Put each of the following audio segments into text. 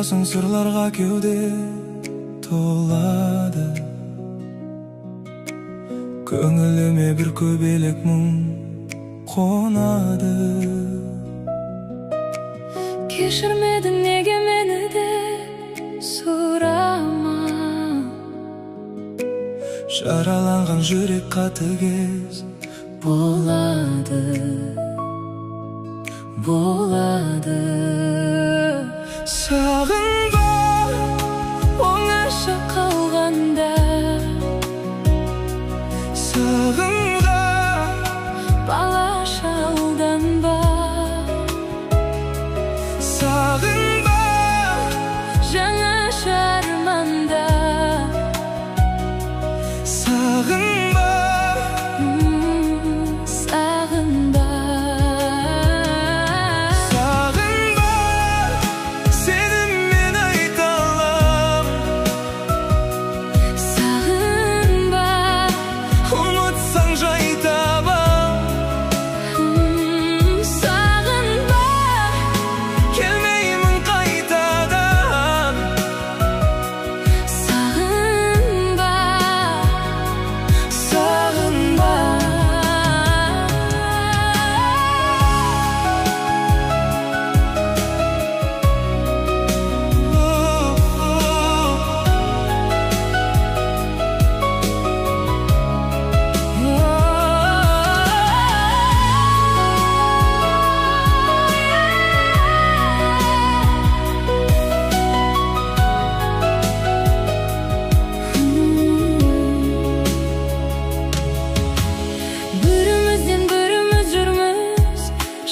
боласың, сырларға кеуде толады. Көңіліме бір көбелек мұң қонады. Кешірмедің неге мені де сұрама. Жараланған жүрек қатыгез болады, болады. Сағынба оңаша қалғанда, сағынба балаша алданба. Сағынба жаңаша арманда, сағынба сағынба. Сағынба сені мен айта алам. Сағынба Ұмытсаң жай табам. сағынба. Келмеймін қайтадан. Сағынба, Сағынба бірімізден біріміз жүрміз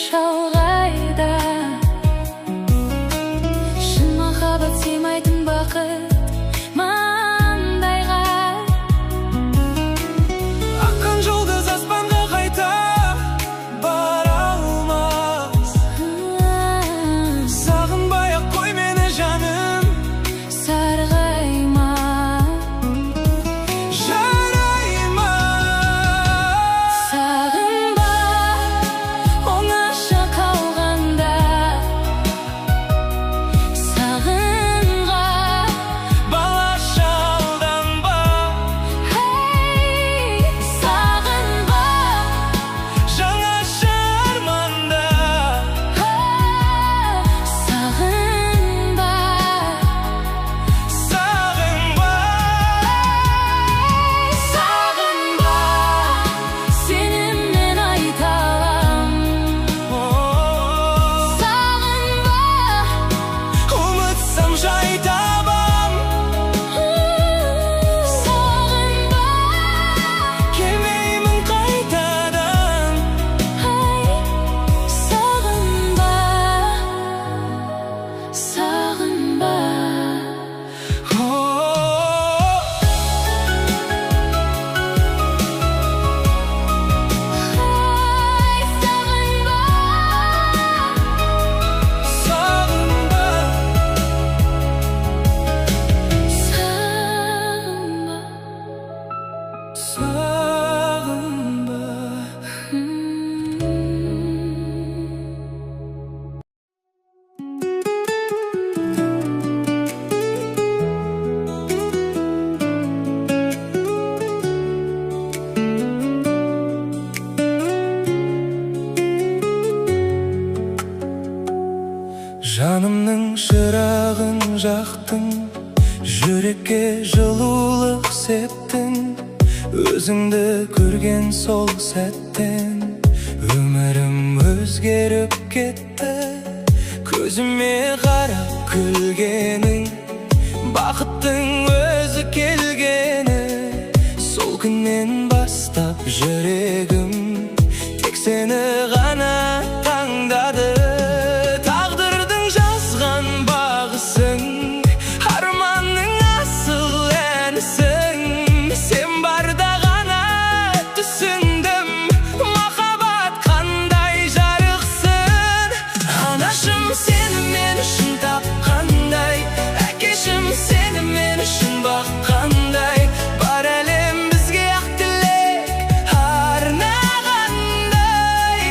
шалғайда. Шын махаббат сыймайтын бақыт маңдайға. аққан жұлдыз аспанға қайта бара алмас. Сағынбай-ақ қой мені жаным, Сарғайма, жарайма. сағынба оңаша қалғанда. Сағынға, Балаша алданба. сағынба, Жаңаша арманда. сағынба. Сағынба, Сағынба сені мен айта алам. Сағынба, ұмытсам жай табам. сағынба. Келмеймін қайтадан. Сағынба, сағынба. Сағынба, Сағынба, сағынба. Жанымның шырағын жақтың, жүрекке жылулық септің. Өзіңді көрген сол сәттен өмірім өзгеріп кетті. Көзіме қарап күлгенің, бақыттың өзі келгені. Сол күннен бастап жүрегім тек сені ғана таңдады. Тағдырдың жазған бағысың, арманның асыл әнісің. Сен барда ғана түсіндім, махаббат қандай жарықсың. Анашым сені мен үшін тапқандай, әкешім сені мен үшін баққандай. Бар әлем бізге ақ тілек арнағандай.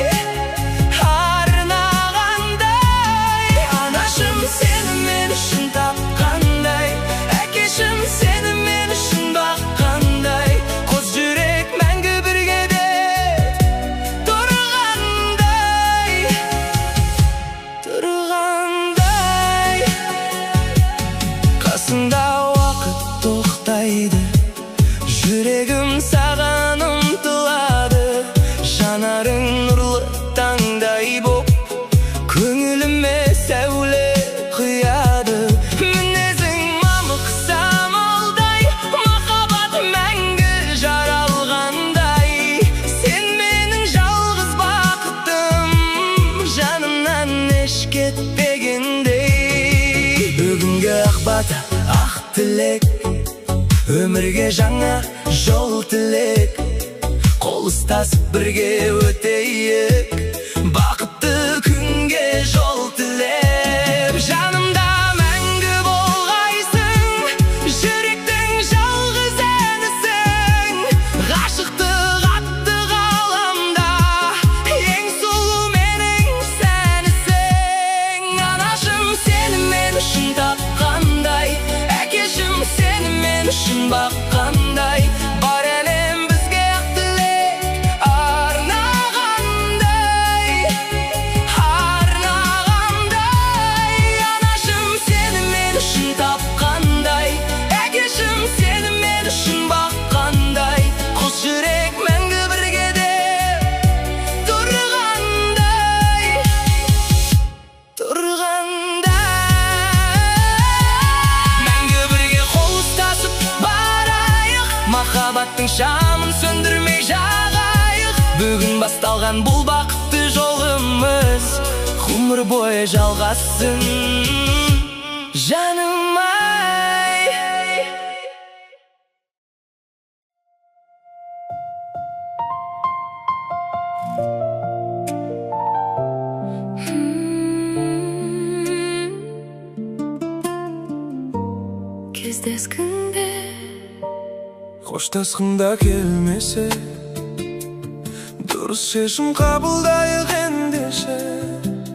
қасыңда уақыт тоқтайды, жүрегім саған ұмтылады. Жанарың нұрлы таңдай боп, көңіліме сәуле құяды. Мінезің мамық самалдай, махаббат мәңгі жаралғандай. Сен менің жалғыз бақытым, жанымнан еш кетпегендей. Бүгінгі ақ бата, ақ тілек, өмірге жаңа жол тілек. Қол ұстасып бірге өтейік, бақытты күнге жол тілеп. Жанымда мәңгі болғайсың, жүректің жалғыз әнісің. Ғашықтық атты ғаламда ең сұлу менің сәнісің. Анашым сені мен үшін тапқандай, әкешім сені мен үшін баққандай. Бар әлем бізге ақ тілек арнағандай, арнағандай. Анашым сені мен үшін тапқандай, әкешім сені мен үшін баққандай. Қос жүрек мәңгі бірге де тұрғандай, мәңгі бірге қол ұстасып барайық, махаббаттың шамын сөндірмей жағайық. Бүгін басталған бұл бақытты жолымыз ғұмыр бойы жалғассын, жаным ай. Кездескенде Қоштасқында келмесе, дұрыс шешім қабылдайық ендеше.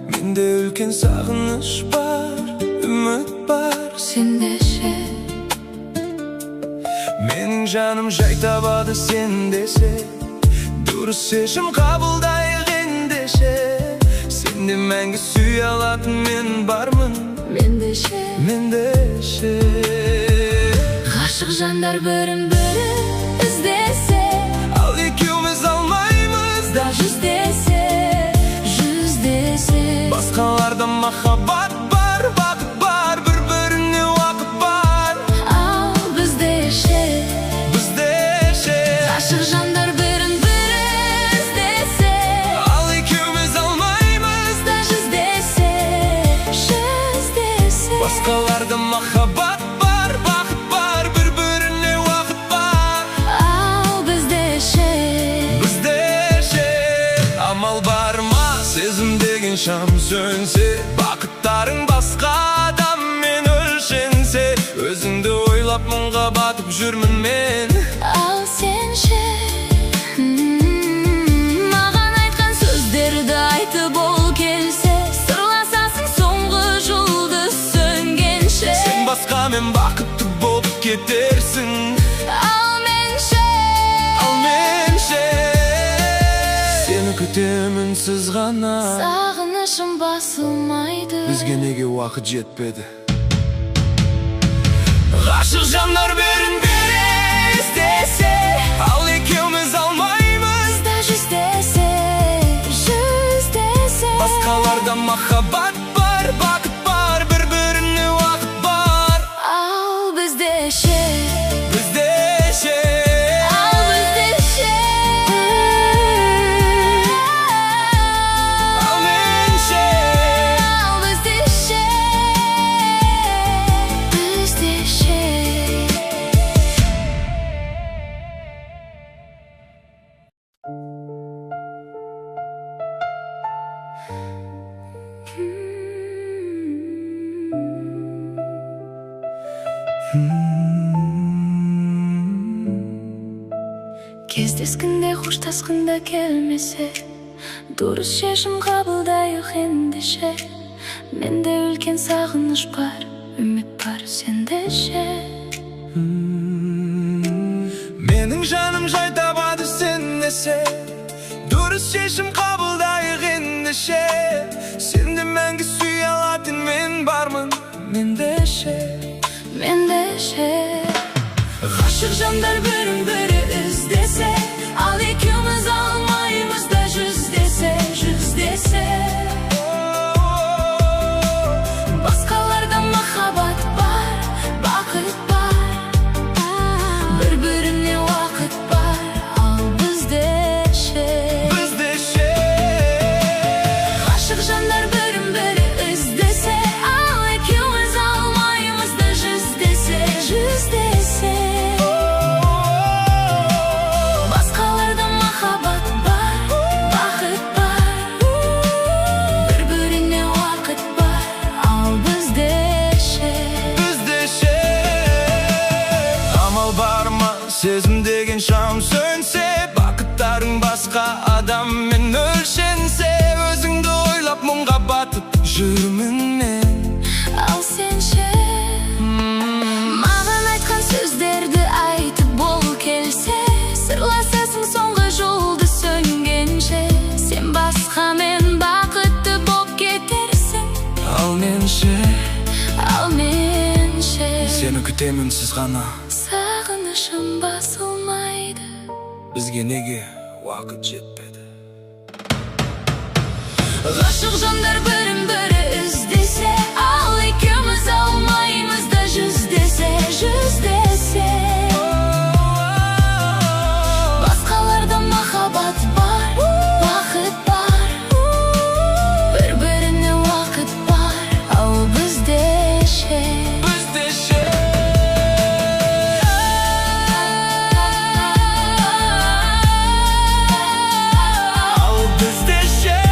Менде үлкен сағыныш бар, үміт бар. сенде ше, Менің жаным жай табады сен десе, дұрыс шешім қабылдайық ендеше. Сенде мәңгі сүй алатын мен бармын, менде ше. мендеше. Ғашық жандар бірін-бірі іздесе, Ал екеуміз алмаймыз да жүздесе, жүздесе. Басқаларда махаббат бар, бақыт бар, бір-біріне уақыт бар. Ал бізде ше, Ғашық жандар бірін-бірі іздесе, Ал екеуміз алмаймыз да жүздесе, жүздесе. Басқаларда махаббат бар, бақыт бар, бір-біріне уақыт бар. Ал бізде ше, Амал бар ма, сезім деген шам сөнсе, бақыттарың басқа адаммен өлшенсе. Өзіңді ойлап мұңға батып жүрмін мен. ал сен ше. Маған айтқан сөздерді айтып ол келсе, сырласасың соңғы жұлдыз сөнгенше. Сен басқа мен бақытты болып кетерсің. Ал мен ше, Сені күтемін сіз ғана. сағынышым басылмайды. Бізге неге уақыт жетпеді? Ғашық жандар бірін-бірі іздесе, ал екеуміз алмаймыз да жүздесе, жүздесе. Басқаларда махаббат бар, бақыт бар, бір-біріне уақыт бар. Ал бізде ше, ал бізде ше. Ал менше Ал бізде ше, бізде ше. Кездескенде қоштасқанда келмесе, дұрыс шешім қабылдайық ендеше. Менде үлкен сағыныш бар, үміт бар сенде ше. Менің жаным жай табады сен десе, дұрыс шешім қабылдайық ендеше. Сенде мәңгі сүй алатын мен бармын, мендеше. Менде deşe. Aşık janlar birin biri izdese, al ikimiz almayımız da yüz dese, yüz dese. Baskalarda mahabat var, bakıt var, birbirine vakit var, al bizde şey. Bizde şey. Aşık janlar birin biri izdese, al ikimiz almayımız da yüz dese, yüz dese. Baskalarda mahabat var, bakıt var, birbirine vakit var, al bizde şey. Bizde şey. Amal barma sezim degen şam sönse, bakıtların başka adam men ölşense, özüngde oylap munga batıp жүрмін мен. Al sen şey. Mağan aytkan sözlerdi aytıp bol kelse, sırlasasың soңғы жолды сөнгенше. Sen басқа мен бақытты боп кетерсің. Al menше, Al менше. seni kütem үнсіз ғана. Sağınышым басылмайды. Бізге неге уақыт жетпеді? Aşık janlar birin biri izdese, al ikimiz almayımız da yüz dese, yüz dese. Baskalarda mahabat var, vakit var, birbirine vakit var, al bizde şey. Bizde şey. Al bizde şey.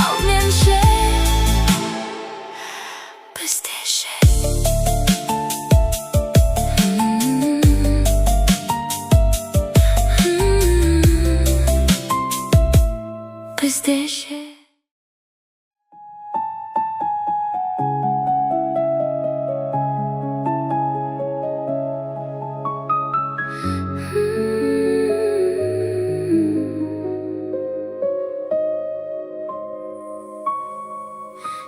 Al menше, bizde şey. Bizde şey.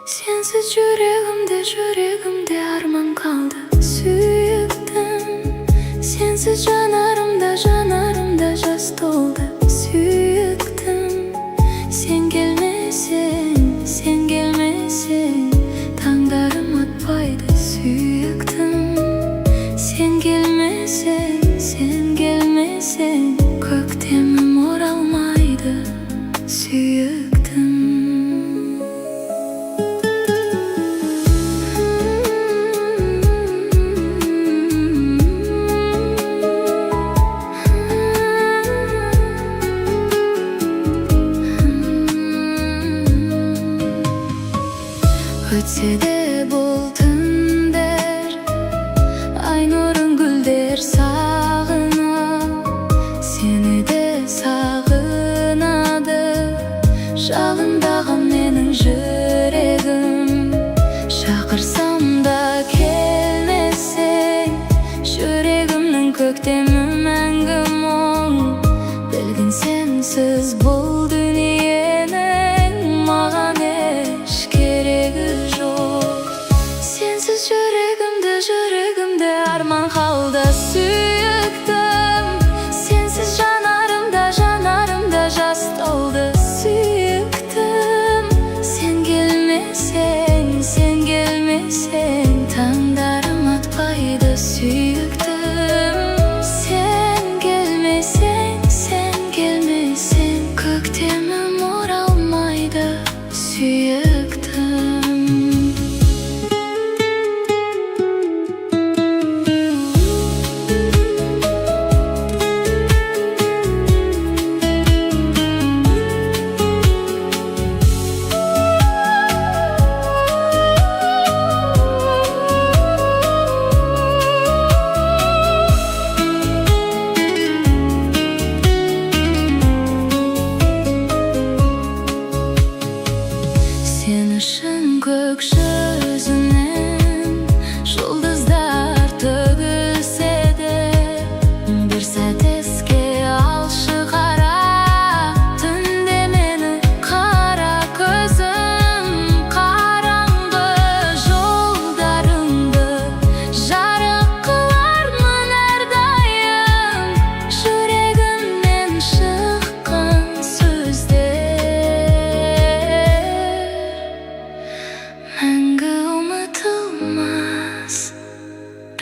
Sensiz yüreğimde arman kaldı, suyuktum. Sensiz janarımda jas doldu, suyuktum. Sen gelmesen, tanglarım atpaydı, suyuktum. Sen gelmesen, köktemim oralmaydı, suyuktum. Ötse de buldun der, ay nurun gülder sağına. Seni de sağınadı, şağındağı menin yüreğim. Şakırsam da kelmesen, yüreğimnin köktemi мәңгі мұң. Білgin sensiz бұл дүниенің маған еш керегі жоқ. Sensiz yüreğimde arman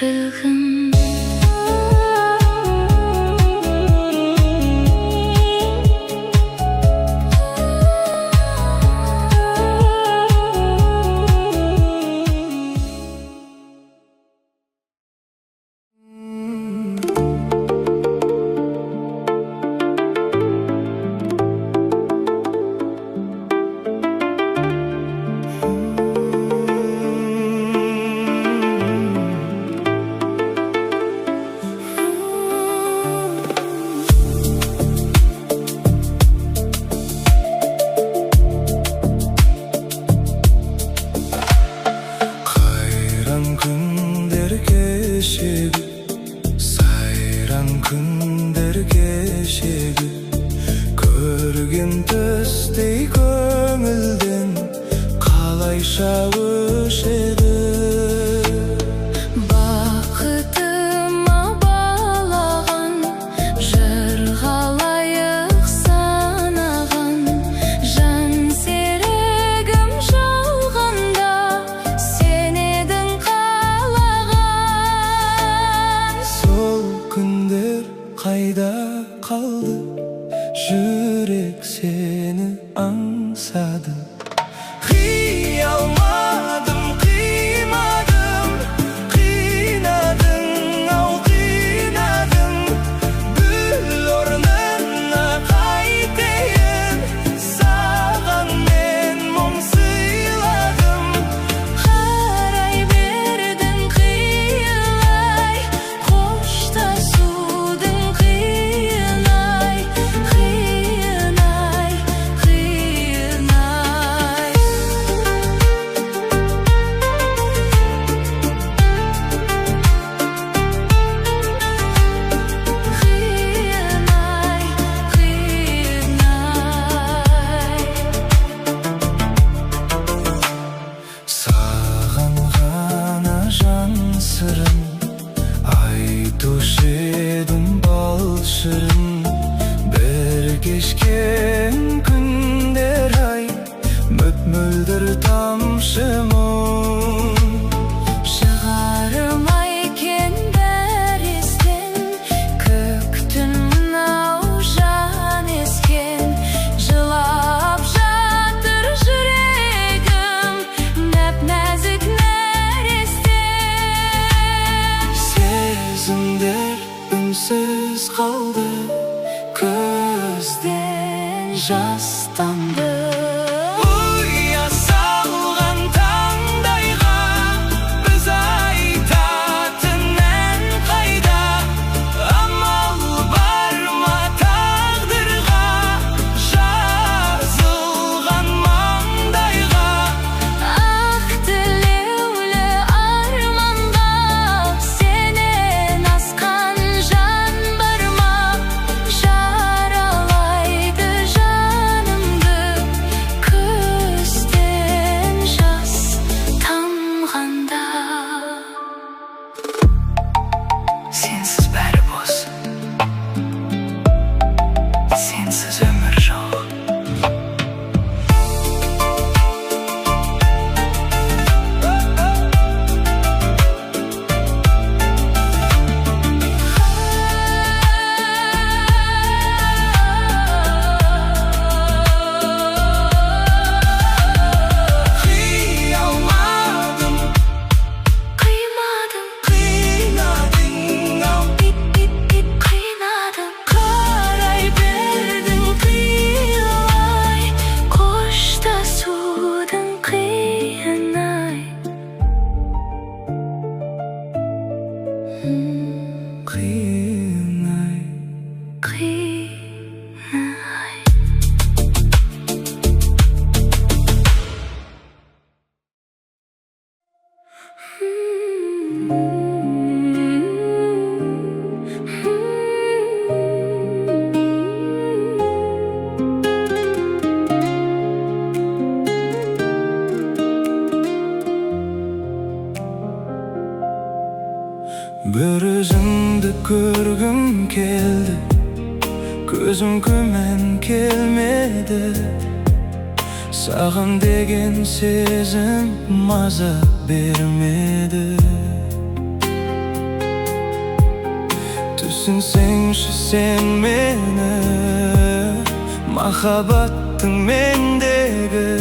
кыргын. Күндер кешегі, сайран күндер кешегі, көрген түстей көңілден қалайша өшеді. Бақытыма балаған, жырға лайық санаған, жан серігім жалғанда сен едің қалаған. Сол күндер қайда қалды, жүрек сені аңсады. Қиялмадым, қимадым, қинадың, ау қинадың. Гүл орнына қайтейін, саған мен мұң сыйладым. Қарай бердің қиылай, қоштасудың қиын-ай, қиын-ай, қиын-ай. Қиын-ай, қиын-ай. Саған ғана жан сырын айтушы едім бал шырын. Бір кешкен күндер ай, мөп-мөлдір тамшы мұң. Шығармай кен бәр естен, көктің ау жан ескен. Жылап жатыр жүрегім, нәп-нәзік нәресте. Сезімдер үнсіз қалды, көзден жас тамды. Ұя салған таңдайға біз айтатын ән қайда? Амал бар ма тағдырға, жазылған маңдайға? Ақ тілеулі арманға сенен асқан жан бар ма? Жаралайды жанымды, көзден жас тамғанда. Сенсіз бәрі бос, сенсіз өмір жоқ. Қиялмадым, Қимадым, қинадың, ау қинадым. Қарай бердің қиылай, қоштасудың қиын-ай. қиын-ай. Қиын-ай. Bir özünді көргім келді, көзім күмән келмеді. Саған деген сезім маза бермеді. Түсінсеңші сен мені, махаббаттың мендегі.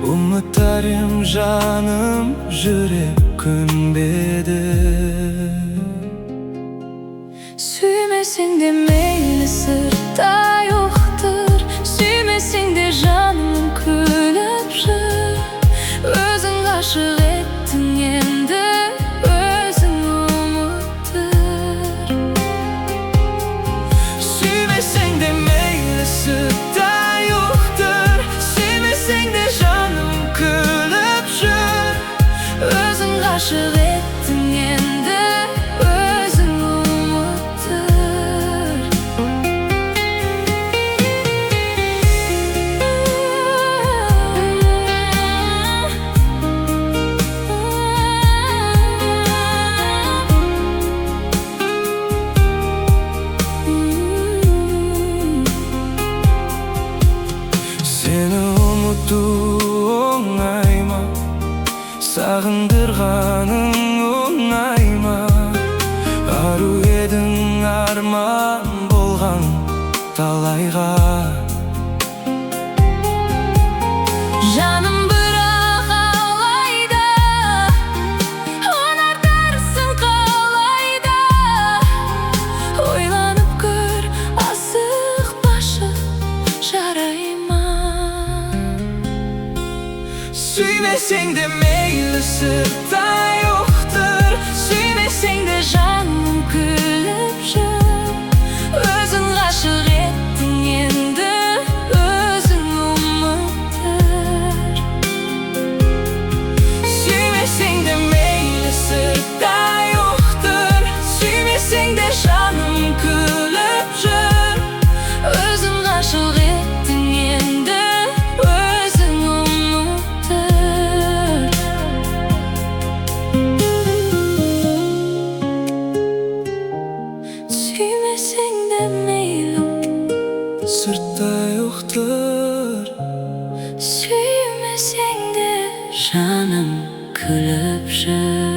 Ұмытар ем жаным, жүрек көнбеді. Süymeseng de meyli sırtta yoktur. Süymeseng de canım külüp jür. Özün aşık ettin endi, özün umuttur. Süymeseng de meyli sırtta yoktur. Süymeseng de canım külüp jür. Özün aşık ettin endi, özün umuttur. Seni unutu oңай ма, сағындырғаның оңай ма? Ару едің арман болған талайға. Жаным бірақ алайда, ұнатарсың қалайда. Ойланып көр, асықпашы, жарай ма? Süymeseng de meyli sırtta yoktur. Süymeseng de canım külüp jür. Özün aşık ettin endi, özün umuttur. Süymeseng de meyli sırtta yoktur. Süymeseng de canım külüp jür. Özün aşık ettin endi, özün umuttur. Süymeseng de meylim Sırtta yoktur. Süymeseng de canım külüp jür.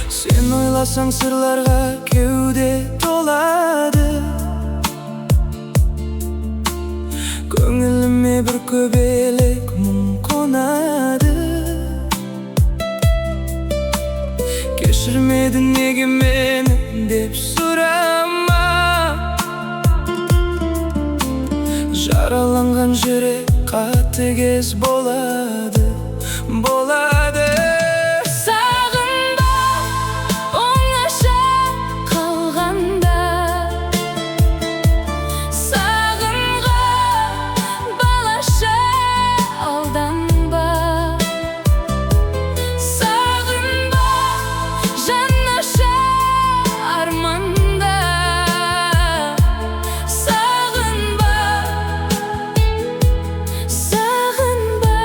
Sen oylasang sırlarga keude tolады. Көңіліме бір көбелек мұң қонады. Кешірмедің неге мені деп сұрама. Жараланған жүрек қатыгез болады, болады. Сағынба, оңаша қалғанда. Сағынға, балаша алданба. Сағынба, жанаша арманда. Сағынба, сағынба.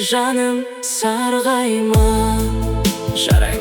Жаным, sarg'ayma. Жарай.